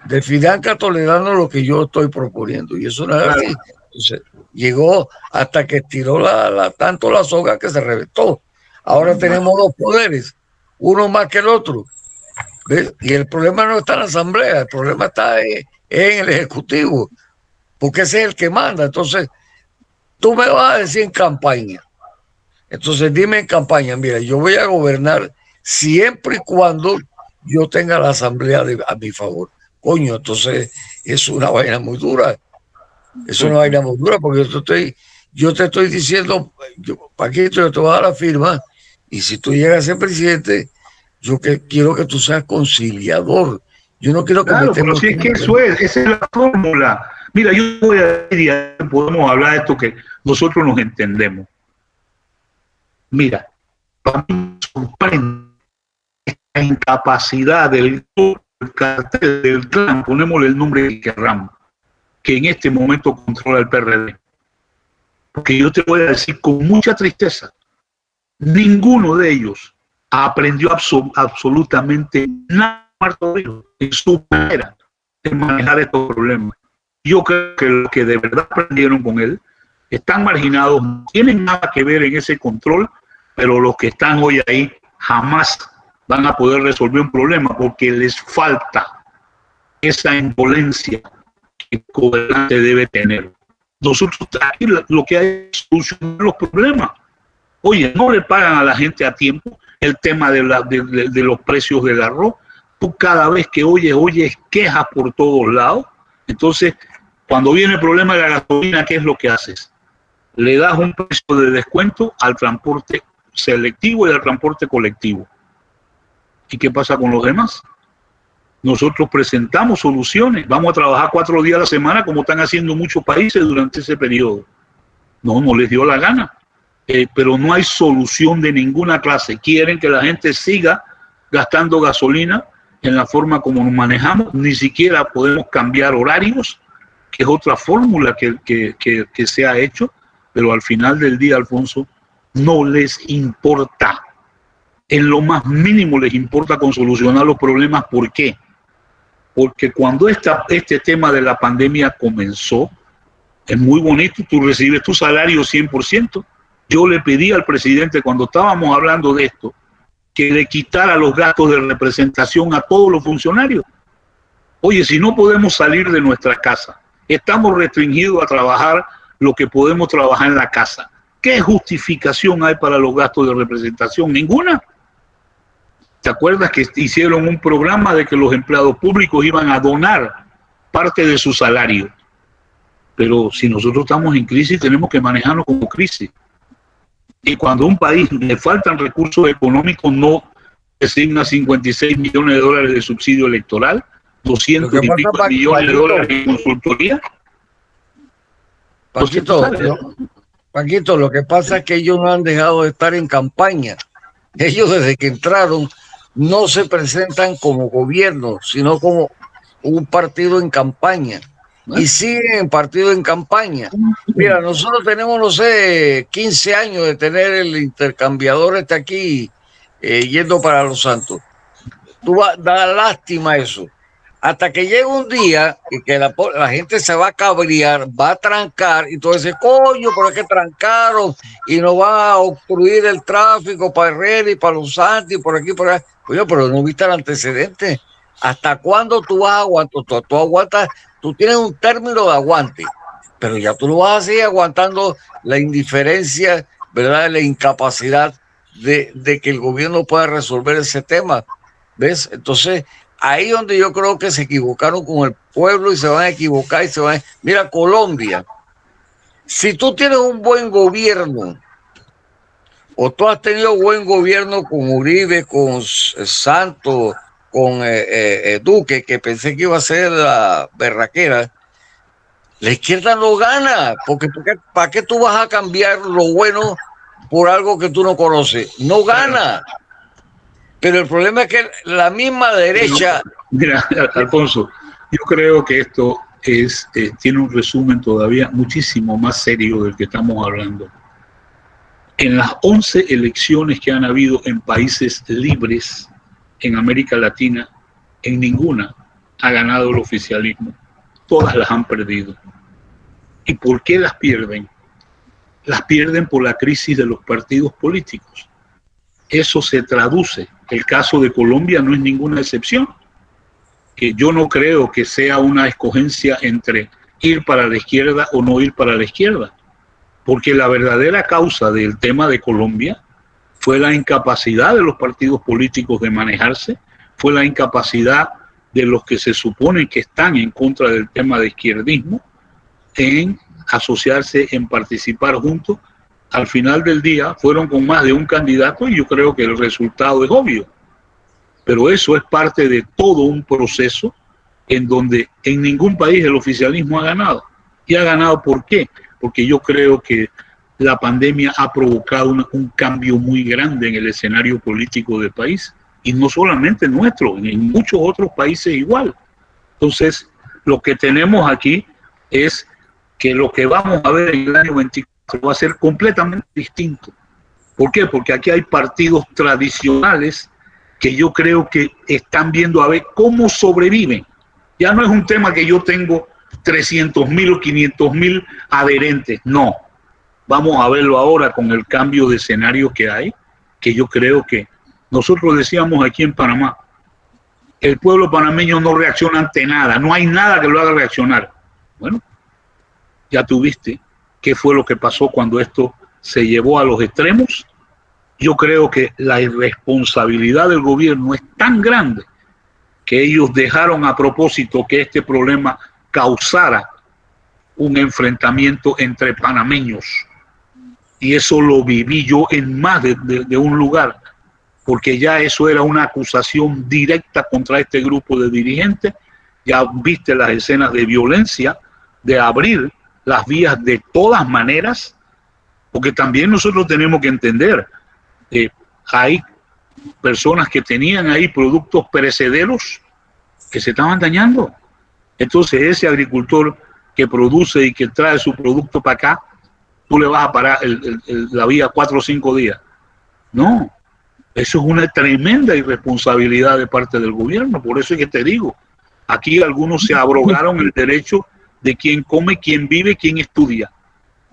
Speaker 2: De Fidanca tolerando lo que yo estoy proponiendo, y eso no es así. Entonces, llegó hasta que tiró tanto la soga que se reventó. Ahora tenemos dos poderes, uno más que el otro. ¿Ves? Y el problema no está en la Asamblea, el problema está en el Ejecutivo, porque ese es el que manda. Entonces, tú me vas a decir en campaña. Entonces, dime en campaña, mira, yo voy a gobernar siempre y cuando yo tenga la Asamblea a mi favor. Coño, entonces es una vaina muy dura. Es una vaina muy dura porque yo te estoy diciendo, Paquito, yo te voy a dar la firma y si tú llegas a ser presidente, yo quiero que tú seas conciliador. Yo no quiero que
Speaker 3: pero si es que eso esa es la fórmula. Mira, yo voy a decir, podemos hablar de esto que nosotros nos entendemos. Mira, para mí me sorprende la incapacidad del cartel del clan, ponémosle el nombre que querramos, que en este momento controla el PRD. Porque yo te voy a decir con mucha tristeza, ninguno de ellos aprendió absolutamente nada en su manera de manejar estos problemas. Yo creo que los que de verdad aprendieron con él están marginados, no tienen nada que ver en ese control, pero los que están hoy ahí jamás van a poder resolver un problema porque les falta esa indolencia que el gobernante debe tener. Nosotros aquí lo que hay es solucionar los problemas. Oye, no le pagan a la gente a tiempo el tema de los precios del arroz. Tú cada vez que oyes quejas por todos lados. Entonces, cuando viene el problema de la gasolina, ¿qué es lo que haces? Le das un precio de descuento al transporte selectivo y al transporte colectivo. ¿Y qué pasa con los demás? Nosotros presentamos soluciones. Vamos a trabajar 4 días a la semana como están haciendo muchos países durante ese periodo. No les dio la gana. Pero no hay solución de ninguna clase. Quieren que la gente siga gastando gasolina en la forma como nos manejamos, ni siquiera podemos cambiar horarios, que es otra fórmula que se ha hecho, pero al final del día, Alfonso, no les importa. En lo más mínimo les importa con solucionar los problemas. ¿Por qué? Porque cuando este tema de la pandemia comenzó, es muy bonito, tú recibes tu salario 100%. Yo le pedí al presidente, cuando estábamos hablando de esto, que le quitara los gastos de representación a todos los funcionarios. Oye, si no podemos salir de nuestra casa, estamos restringidos a trabajar lo que podemos trabajar en la casa, ¿qué justificación hay para los gastos de representación? Ninguna. ¿Te acuerdas que hicieron un programa de que los empleados públicos iban a donar parte de su salario? Pero si nosotros estamos en crisis, tenemos que manejarnos como crisis. Y cuando a un país le faltan recursos económicos, no designa 56 millones de dólares de subsidio electoral, 200 y pico millones de dólares de consultoría.
Speaker 2: Paquito, lo que pasa es que ellos no han dejado de estar en campaña. Ellos desde que entraron no se presentan como gobierno, sino como un partido en campaña. Y siguen en partido en campaña. Mira, nosotros tenemos, no sé, 15 años de tener el intercambiador aquí yendo para Los Santos. Da lástima eso. Hasta que llega un día que la gente se va a cabrear, va a trancar, y entonces, coño, ¿por qué trancaron? Y nos va a obstruir el tráfico para Herrera y para Los Santos y por aquí, por allá. Oye, pero no viste el antecedente. ¿Hasta cuándo tú vas a aguantar? Tú aguantas, tú tienes un término de aguante, pero ya tú no vas a seguir aguantando la indiferencia, ¿verdad? La incapacidad de que el gobierno pueda resolver ese tema. ¿Ves? Entonces, ahí donde yo creo que se equivocaron con el pueblo y se van a equivocar y se van a... Mira, Colombia, si tú tienes un buen gobierno, o tú has tenido buen gobierno con Uribe, con Santos, con Duque, que pensé que iba a ser la berraquera, la izquierda no gana, porque ¿para qué tú vas a cambiar lo bueno por algo que tú no conoces? No gana. Pero el problema es que la misma derecha...
Speaker 3: Mira, Alfonso, yo creo que esto tiene un resumen todavía muchísimo más serio del que estamos hablando. En las 11 elecciones que han habido en países libres en América Latina, en ninguna ha ganado el oficialismo. Todas las han perdido. ¿Y por qué las pierden? Las pierden por la crisis de los partidos políticos. Eso se traduce. El caso de Colombia no es ninguna excepción. Que yo no creo que sea una escogencia entre ir para la izquierda o no ir para la izquierda. Porque la verdadera causa del tema de Colombia fue la incapacidad de los partidos políticos de manejarse, fue la incapacidad de los que se supone que están en contra del tema de izquierdismo en asociarse, en participar juntos. Al final del día fueron con más de un candidato y yo creo que el resultado es obvio. Pero eso es parte de todo un proceso en donde en ningún país el oficialismo ha ganado. ¿Y ha ganado por qué? Porque yo creo que la pandemia ha provocado un cambio muy grande en el escenario político del país. Y no solamente nuestro, en muchos otros países igual. Entonces, lo que tenemos aquí es que lo que vamos a ver en el año 24 va a ser completamente distinto. ¿Por qué? Porque aquí hay partidos tradicionales que yo creo que están viendo a ver cómo sobreviven. Ya no es un tema que yo tengo 300,000 o 500,000 adherentes, no. Vamos a verlo ahora con el cambio de escenario que hay, que yo creo que nosotros decíamos aquí en Panamá, el pueblo panameño no reacciona ante nada, no hay nada que lo haga reaccionar. Bueno, ya tuviste qué fue lo que pasó cuando esto se llevó a los extremos. Yo creo que la irresponsabilidad del gobierno es tan grande que ellos dejaron a propósito que este problema causara un enfrentamiento entre panameños. Y eso lo viví yo en más de un lugar, porque ya eso era una acusación directa contra este grupo de dirigentes. Ya viste las escenas de violencia, de abrir las vías de todas maneras, porque también nosotros tenemos que entender, hay personas que tenían ahí productos perecederos que se estaban dañando. Entonces ese agricultor que produce y que trae su producto para acá, tú le vas a parar la vía 4 o 5 días. No, eso es una tremenda irresponsabilidad de parte del gobierno. Por eso es que te digo, aquí algunos se abrogaron el derecho de quien come, quien vive, quien estudia.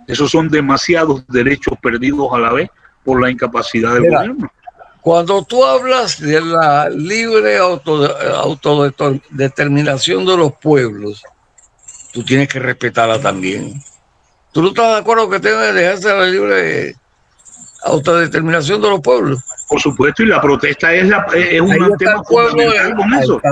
Speaker 3: Esos son demasiados derechos perdidos a la vez por la incapacidad del gobierno.
Speaker 2: Cuando tú hablas de la libre autodeterminación de los pueblos, tú tienes que respetarla también. ¿Tú no estás de acuerdo que tenga que dejarse la libre autodeterminación de los pueblos?
Speaker 3: Por supuesto, y la protesta es un tema fundamental con eso.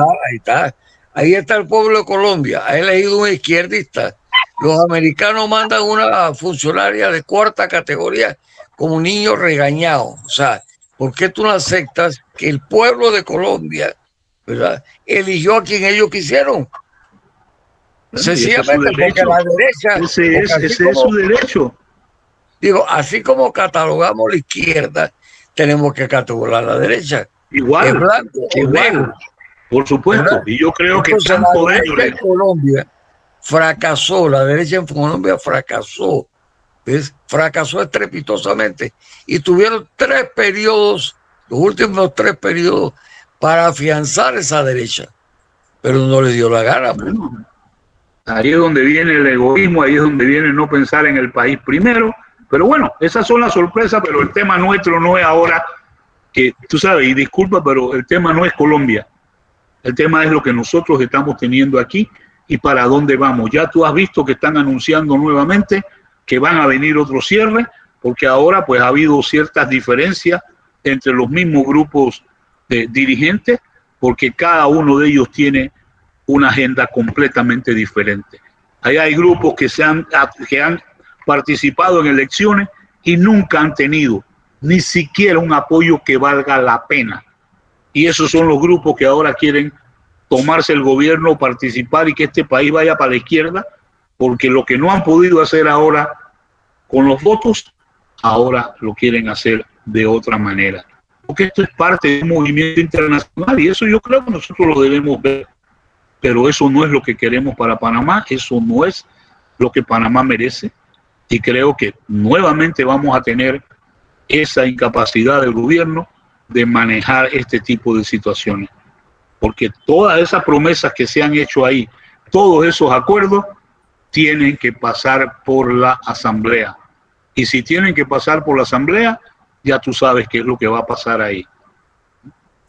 Speaker 2: Ahí está el pueblo de Colombia, ha elegido un izquierdista. Los americanos mandan una funcionaria de 4ª categoría como niño regañado. O sea, ¿por qué tú no aceptas que el pueblo de Colombia, ¿verdad?, eligió a quien ellos quisieron? Sencillamente porque la derecha...
Speaker 3: Ese es su derecho.
Speaker 2: Digo, así como catalogamos la izquierda, tenemos que catalogar la derecha.
Speaker 3: Igual.
Speaker 2: Es blanco,
Speaker 3: igual. Por supuesto. ¿Verdad? Y yo creo que
Speaker 2: entonces,
Speaker 3: tanto
Speaker 2: la
Speaker 3: de
Speaker 2: derecha en Colombia fracasó, la derecha en Colombia fracasó. ¿Ves? Fracasó estrepitosamente. Y tuvieron 3 periodos, los últimos 3 periodos, para afianzar esa derecha. Pero no les dio la gana.
Speaker 3: Bueno, ahí es donde viene el egoísmo, ahí es donde viene no pensar en el país primero. Pero bueno, esas son las sorpresas, pero el tema nuestro no es ahora, que tú sabes, y disculpa, pero el tema no es Colombia. El tema es lo que nosotros estamos teniendo aquí y para dónde vamos. Ya tú has visto que están anunciando nuevamente que van a venir otros cierres, porque ahora pues ha habido ciertas diferencias entre los mismos grupos de dirigentes, porque cada uno de ellos tiene una agenda completamente diferente. Ahí hay grupos que han participado en elecciones y nunca han tenido ni siquiera un apoyo que valga la pena. Y esos son los grupos que ahora quieren tomarse el gobierno, participar y que este país vaya para la izquierda, porque lo que no han podido hacer ahora con los votos, ahora lo quieren hacer de otra manera. Porque esto es parte de un movimiento internacional y eso yo creo que nosotros lo debemos ver. Pero eso no es lo que queremos para Panamá, eso no es lo que Panamá merece. Y creo que nuevamente vamos a tener esa incapacidad del gobierno de manejar este tipo de situaciones. Porque todas esas promesas que se han hecho ahí, todos esos acuerdos, tienen que pasar por la Asamblea. Y si tienen que pasar por la Asamblea, ya tú sabes qué es lo que va a pasar ahí.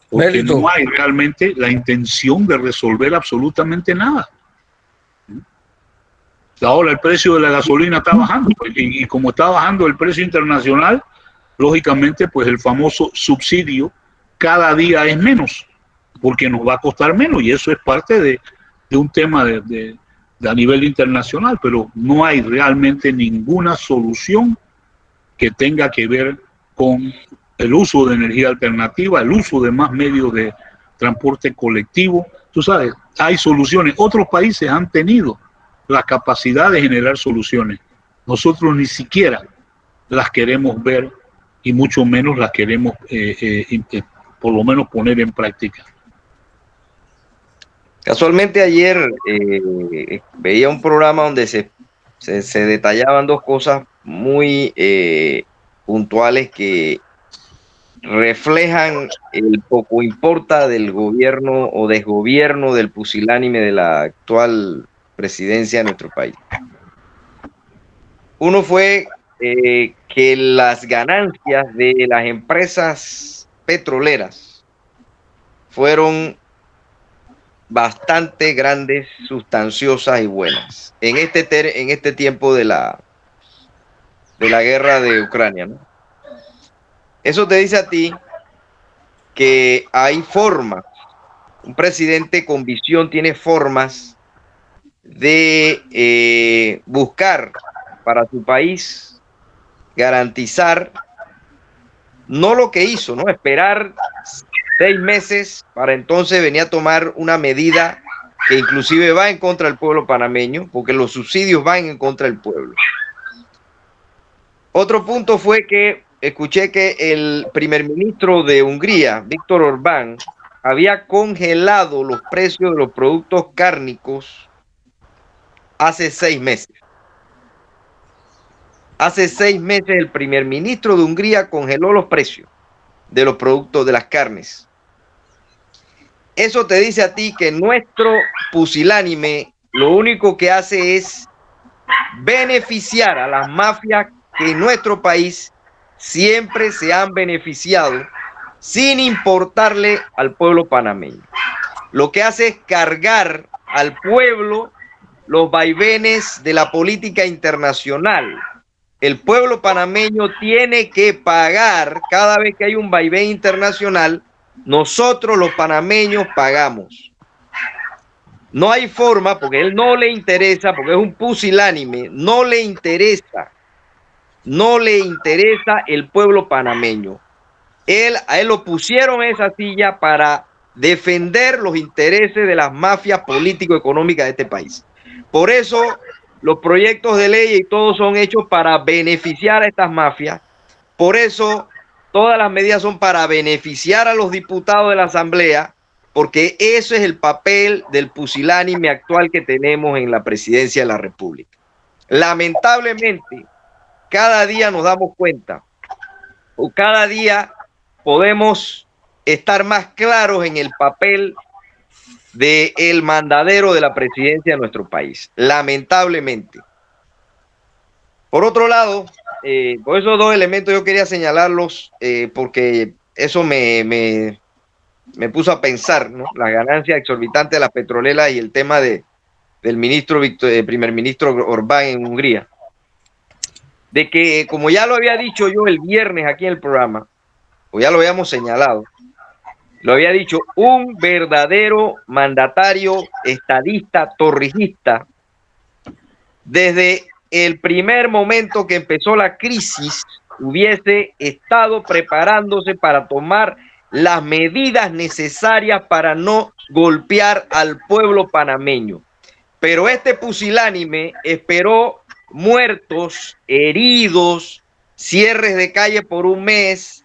Speaker 3: Porque no hay realmente la intención de resolver absolutamente nada. Ahora el precio de la gasolina está bajando y como está bajando el precio internacional, lógicamente pues el famoso subsidio cada día es menos, porque nos va a costar menos y eso es parte de un tema de a nivel internacional, pero no hay realmente ninguna solución que tenga que ver con el uso de energía alternativa, el uso de más medios de transporte colectivo. Tú sabes, hay soluciones. Otros países han tenido la capacidad de generar soluciones. Nosotros ni siquiera las queremos ver y mucho menos las queremos por lo menos poner en práctica.
Speaker 5: Casualmente ayer veía un programa donde se detallaban 2 cosas muy puntuales que reflejan el poco importa del gobierno o desgobierno del pusilánime de la actual presidencia de nuestro país. Uno fue que las ganancias de las empresas petroleras fueron bastante grandes, sustanciosas y buenas en este tiempo de la guerra de Ucrania, ¿no? Eso te dice a ti que hay formas, un presidente con visión tiene formas de buscar para su país garantizar no lo que hizo, ¿no? Esperar 6 meses para entonces venir a tomar una medida que inclusive va en contra del pueblo panameño, porque los subsidios van en contra del pueblo. Otro punto fue que escuché que el primer ministro de Hungría, Víctor Orbán, había congelado los precios de los productos cárnicos hace 6 meses. Hace 6 meses el primer ministro de Hungría congeló los precios de los productos de las carnes. Eso te dice a ti que nuestro pusilánime lo único que hace es beneficiar a las mafias que en nuestro país siempre se han beneficiado sin importarle al pueblo panameño. Lo que hace es cargar al pueblo los vaivenes de la política internacional. El pueblo panameño tiene que pagar cada vez que hay un vaivén internacional. Nosotros los panameños pagamos. No hay forma, porque a él no le interesa, porque es un pusilánime, no le interesa el pueblo panameño. A él lo pusieron en esa silla para defender los intereses de las mafias político-económicas de este país. Por eso los proyectos de ley y todos son hechos para beneficiar a estas mafias. Por eso todas las medidas son para beneficiar a los diputados de la Asamblea, porque ese es el papel del pusilánime actual que tenemos en la presidencia de la República. Lamentablemente, cada día nos damos cuenta, o cada día podemos estar más claros en el papel del mandadero de la presidencia de nuestro país, lamentablemente. Por otro lado, por esos dos elementos yo quería señalarlos, porque eso me puso a pensar, ¿no? Las ganancias exorbitantes de las petroleras y el tema del primer ministro Orbán en Hungría. De que, como ya lo había dicho yo el viernes aquí en el programa, o ya lo habíamos señalado, lo había dicho, un verdadero mandatario estadista, torrijista, desde el primer momento que empezó la crisis, hubiese estado preparándose para tomar las medidas necesarias para no golpear al pueblo panameño. Pero este pusilánime esperó muertos, heridos, cierres de calle por un mes,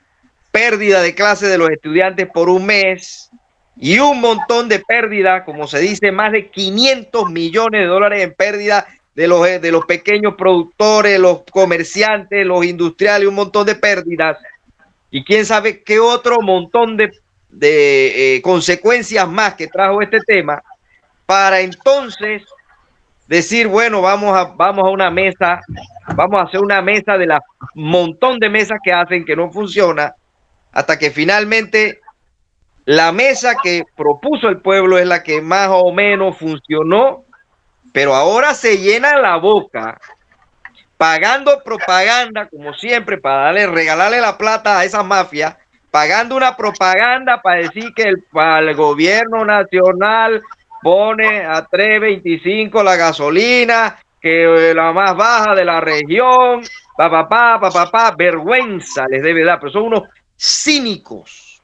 Speaker 5: pérdida de clases de los estudiantes por un mes y un montón de pérdida, como se dice, más de 500 millones de dólares en pérdida de los pequeños productores, los comerciantes, los industriales, un montón de pérdidas. Y quién sabe qué otro montón de consecuencias más que trajo este tema, para entonces decir, bueno, vamos a una mesa, vamos a hacer una mesa de la montón de mesas que hacen que no funciona, hasta que finalmente la mesa que propuso el pueblo es la que más o menos funcionó, pero ahora se llena la boca pagando propaganda, como siempre, para regalarle la plata a esas mafias, pagando una propaganda para decir que el gobierno nacional pone a 3.25 la gasolina, que la más baja de la región, vergüenza les debe dar, pero son unos cínicos.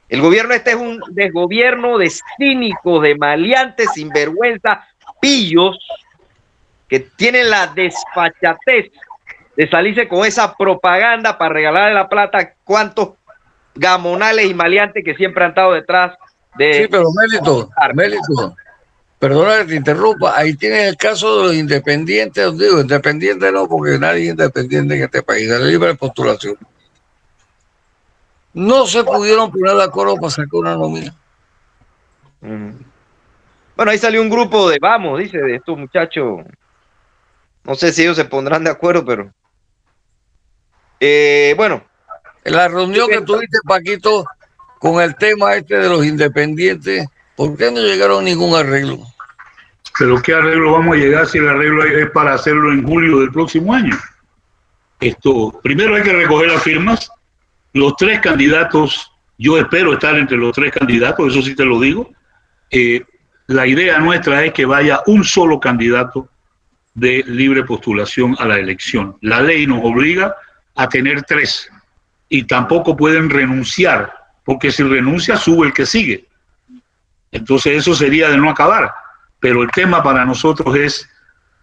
Speaker 5: El gobierno este es un desgobierno de cínicos, de maleantes, sinvergüenza, pillos, que tienen la desfachatez de salirse con esa propaganda para regalarle la plata a cuantos gamonales y maleantes que siempre han estado detrás de...
Speaker 2: Sí, pero Mélito, perdona que te interrumpa, ahí tienes el caso de los independientes, digo, independientes no, porque nadie es independiente en este país, de la libre postulación. No se pudieron poner de acuerdo para sacar una nómina.
Speaker 5: Bueno, ahí salió un grupo de de estos muchachos. No sé si ellos se pondrán de acuerdo, pero bueno.
Speaker 2: En la reunión que tuviste, Paquito, con el tema este de los independientes, ¿por qué no llegaron a ningún arreglo?
Speaker 3: Pero ¿qué arreglo vamos a llegar si el arreglo es para hacerlo en julio del próximo año? Primero hay que recoger las firmas. Los 3 candidatos, yo espero estar entre los 3 candidatos, eso sí te lo digo. La idea nuestra es que vaya un solo candidato de libre postulación a la elección. La ley nos obliga a tener 3 y tampoco pueden renunciar, porque si renuncia sube el que sigue. Entonces eso sería de no acabar. Pero el tema para nosotros es,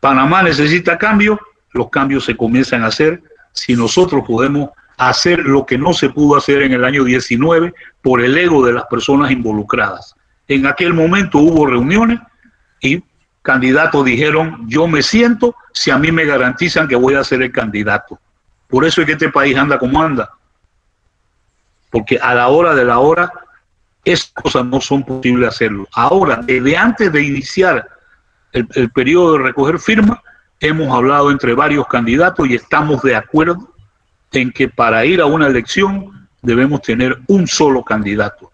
Speaker 3: Panamá necesita cambio, los cambios se comienzan a hacer si nosotros podemos hacer lo que no se pudo hacer en el año 19 por el ego de las personas involucradas. En aquel momento hubo reuniones y candidatos dijeron, yo me siento si a mí me garantizan que voy a ser el candidato. Por eso es que este país anda como anda. Porque a la hora de la hora, esas cosas no son posibles hacerlo. Ahora, desde antes de iniciar el periodo de recoger firmas, hemos hablado entre varios candidatos y estamos de acuerdo en que para ir a una elección debemos tener un solo candidato.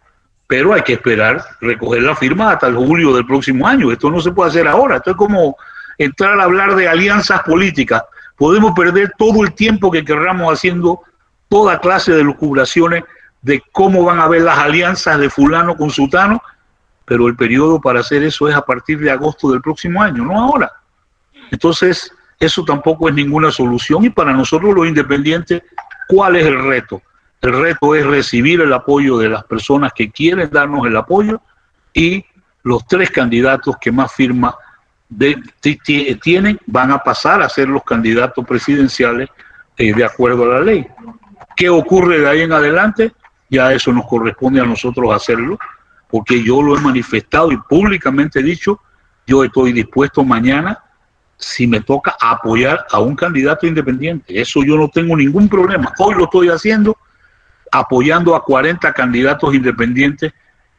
Speaker 3: Pero hay que esperar recoger la firma hasta el julio del próximo año. Esto no se puede hacer ahora. Esto es como entrar a hablar de alianzas políticas. Podemos perder todo el tiempo que querramos haciendo toda clase de lucubraciones de cómo van a ver las alianzas de fulano con sutano, pero el periodo para hacer eso es a partir de agosto del próximo año, no ahora. Entonces, eso tampoco es ninguna solución y para nosotros los independientes, ¿cuál es el reto? El reto es recibir el apoyo de las personas que quieren darnos el apoyo y los 3 candidatos que más firmas tienen van a pasar a ser los candidatos presidenciales de acuerdo a la ley. ¿Qué ocurre de ahí en adelante? Ya eso nos corresponde a nosotros hacerlo, porque yo lo he manifestado y públicamente he dicho, yo estoy dispuesto mañana, si me toca, a apoyar a un candidato independiente. Eso yo no tengo ningún problema. Hoy lo estoy haciendo, apoyando a 40 candidatos independientes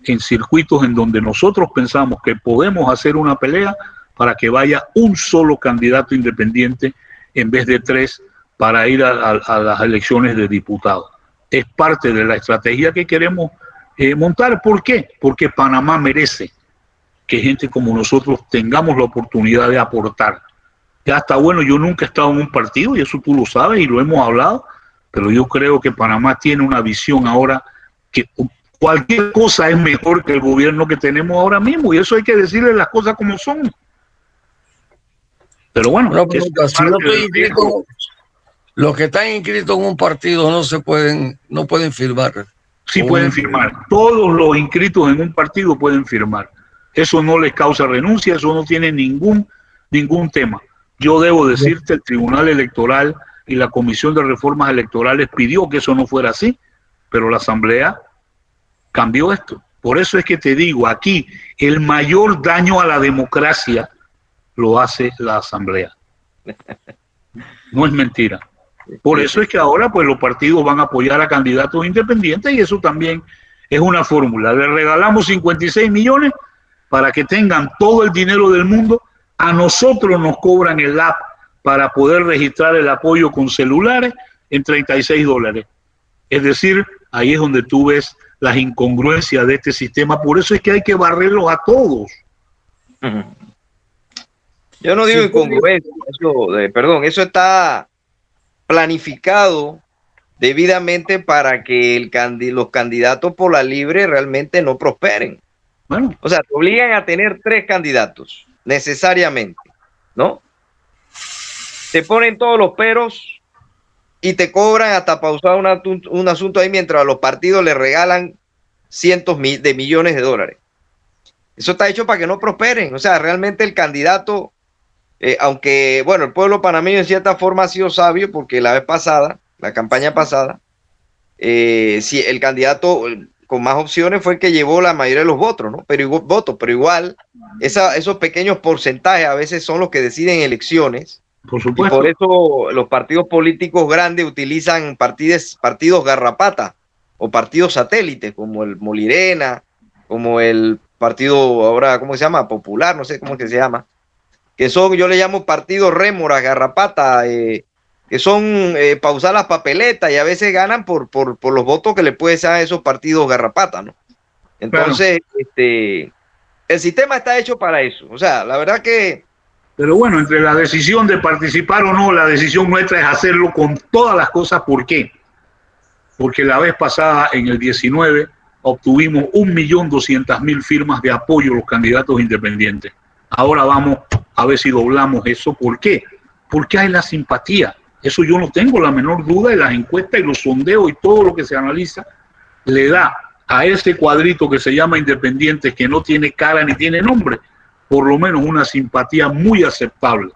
Speaker 3: en circuitos en donde nosotros pensamos que podemos hacer una pelea para que vaya un solo candidato independiente en vez de 3 para ir a las elecciones de diputados. Es parte de la estrategia que queremos montar. ¿Por qué? Porque Panamá merece que gente como nosotros tengamos la oportunidad de aportar. Ya está bueno, yo nunca he estado en un partido y eso tú lo sabes y lo hemos hablado, pero yo creo que Panamá tiene una visión ahora que cualquier cosa es mejor que el gobierno que tenemos ahora mismo y eso hay que decirle las cosas como son. Pero bueno,
Speaker 2: si yo estoy inscrito, los que están inscritos en un partido no pueden firmar.
Speaker 3: Sí pueden firmar. Todos los inscritos en un partido pueden firmar. Eso no les causa renuncia, eso no tiene ningún tema. Yo debo decirte, el Tribunal Electoral y la Comisión de Reformas Electorales pidió que eso no fuera así, pero la Asamblea cambió esto. Por eso es que te digo, aquí el mayor daño a la democracia lo hace la Asamblea. No es mentira. Por eso es que ahora pues los partidos van a apoyar a candidatos independientes y eso también es una fórmula. Le regalamos 56 millones para que tengan todo el dinero del mundo. A nosotros nos cobran el app para poder registrar el apoyo con celulares en $36. Es decir, ahí es donde tú ves las incongruencias de este sistema. Por eso es que hay que barrerlos a todos.
Speaker 5: Yo no digo incongruencia, eso está planificado debidamente para que los candidatos por la libre realmente no prosperen.
Speaker 3: Bueno.
Speaker 5: O sea, te obligan a tener 3 candidatos, necesariamente, ¿no? Te ponen todos los peros y te cobran hasta pausar un asunto ahí mientras a los partidos les regalan cientos de millones de dólares. Eso está hecho para que no prosperen. O sea, realmente el candidato, aunque, bueno, el pueblo panameño en cierta forma ha sido sabio porque la campaña pasada, si el candidato con más opciones fue el que llevó la mayoría de los votos, ¿no? Pero igual, esos pequeños porcentajes a veces son los que deciden elecciones.
Speaker 3: Por supuesto.
Speaker 5: Y por eso los partidos políticos grandes utilizan partidos garrapata o partidos satélites, como el Molirena, como el partido ahora, ¿cómo se llama? Popular, no sé cómo es que se llama. Que son, yo le llamo partidos rémoras, garrapata, que son para usar las papeletas y a veces ganan por los votos que le pueden dar a esos partidos garrapata, ¿no? Entonces, el sistema está hecho para eso. O sea, la verdad que...
Speaker 3: Pero bueno, entre la decisión de participar o no, la decisión nuestra es hacerlo con todas las cosas. ¿Por qué? Porque la vez pasada, en el 19, obtuvimos 1.200.000 firmas de apoyo a los candidatos independientes. Ahora vamos a ver si doblamos eso. ¿Por qué? Porque hay la simpatía. Eso yo no tengo la menor duda, y las encuestas y los sondeos y todo lo que se analiza le da a ese cuadrito que se llama independientes, que no tiene cara ni tiene nombre, por lo menos una simpatía muy aceptable.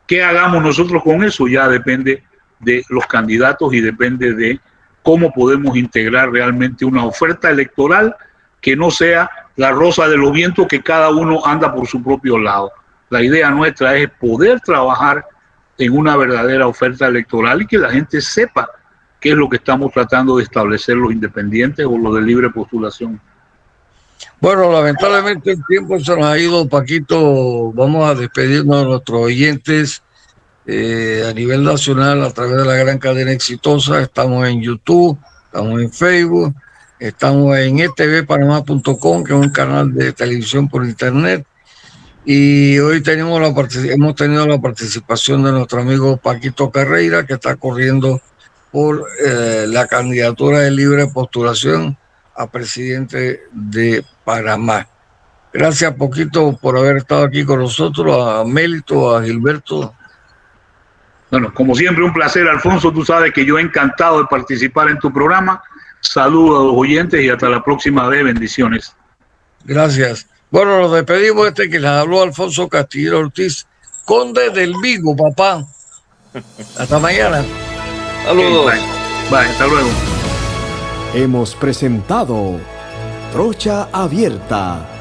Speaker 3: ¿Qué hagamos nosotros con eso? Ya depende de los candidatos y depende de cómo podemos integrar realmente una oferta electoral que no sea la rosa de los vientos, que cada uno anda por su propio lado. La idea nuestra es poder trabajar en una verdadera oferta electoral y que la gente sepa qué es lo que estamos tratando de establecer los independientes o los de libre postulación.
Speaker 2: Bueno, lamentablemente el tiempo se nos ha ido, Paquito. Vamos a despedirnos de nuestros oyentes a nivel nacional a través de la gran cadena exitosa. Estamos en YouTube, estamos en Facebook, estamos en etvpanamá.com, que es un canal de televisión por internet. Y hoy hemos tenido la participación de nuestro amigo Paquito Carreira, que está corriendo por la candidatura de libre postulación a presidente de Panamá. Gracias, Paquito, por haber estado aquí con nosotros, a Mélito, a Gilberto.
Speaker 3: Bueno, como siempre, un placer, Alfonso. Tú sabes que yo he encantado de participar en tu programa. Saludos a los oyentes y hasta la próxima vez. Bendiciones.
Speaker 2: Gracias. Bueno, nos despedimos. Que les habló Alfonso Castillo Ortiz, conde del Vigo, papá. Hasta mañana.
Speaker 5: Saludos.
Speaker 3: Okay, bye, hasta luego.
Speaker 1: Hemos presentado Trocha Abierta